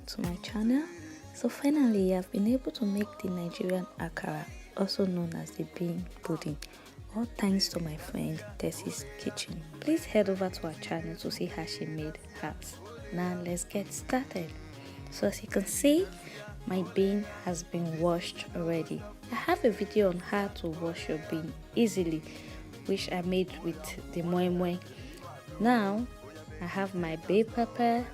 to my channel. So finally I've been able to make the Nigerian Akara, also known as the bean pudding, all thanks to my friend Tessie's kitchen. Please head over to our channel to see how she made hers. Now let's get started. So as you can see, my bean has been washed already. I have a video on how to wash your bean easily, which I made with the moi moi. Now I have my bay pepper,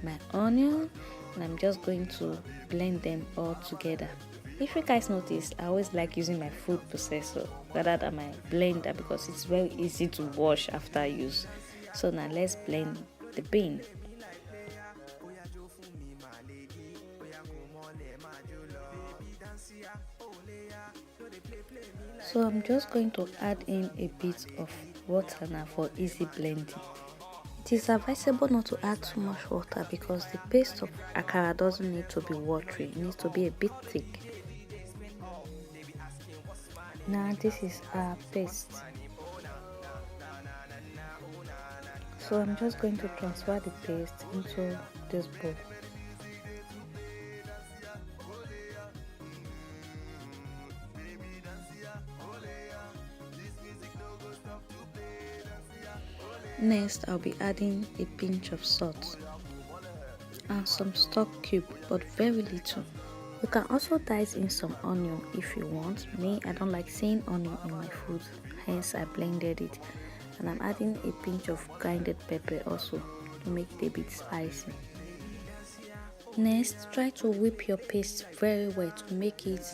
my onion, and I'm just going to blend them all together. If you guys notice, I always like using my food processor rather than my blender because it's very easy to wash after use. So now let's blend the bean. So I'm just going to add in a bit of water now for easy blending. It is advisable not to add too much water because the paste of akara doesn't need to be watery, it needs to be a bit thick. Now this is our paste. So I'm just going to transfer the paste into this bowl. Next, I'll be adding a pinch of salt and some stock cube, but very little. You can also dice in some onion if you want. Me, I don't like seeing onion in my food, hence I blended it. And I'm adding a pinch of grinded pepper also to make it a bit spicy. Next, try to whip your paste very well to make it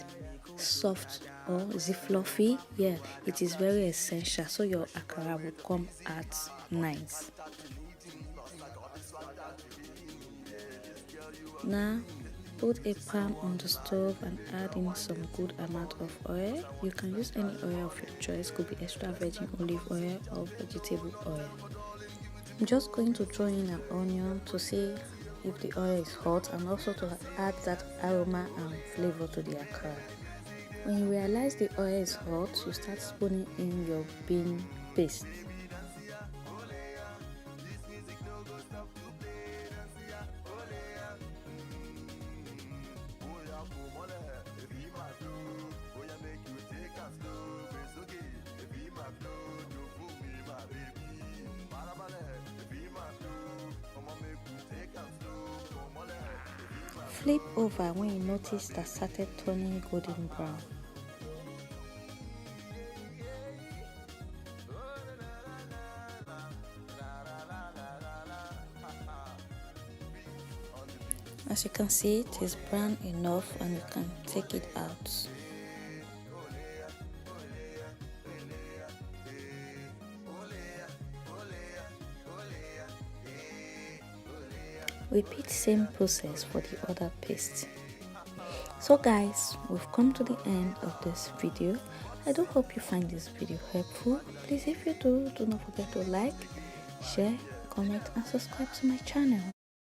soft, or is it fluffy? Yeah, it is very essential so your akara will come out nice. Now put a pan on the stove and add in some good amount of oil. You can use any oil of your choice, could be extra virgin olive oil or vegetable oil. I'm just going to throw in an onion to see if the oil is hot and also to add that aroma and flavor to the akara. When you realize the oil is hot, you start spooning in your bean paste. Flip over when you notice that started turning golden brown. As you can see, it is brown enough and you can take it out. Repeat same process for the other paste. So guys, we've come to the end of this video. I do hope you find this video helpful. Please, if you do not forget to like, share, comment and subscribe to my channel.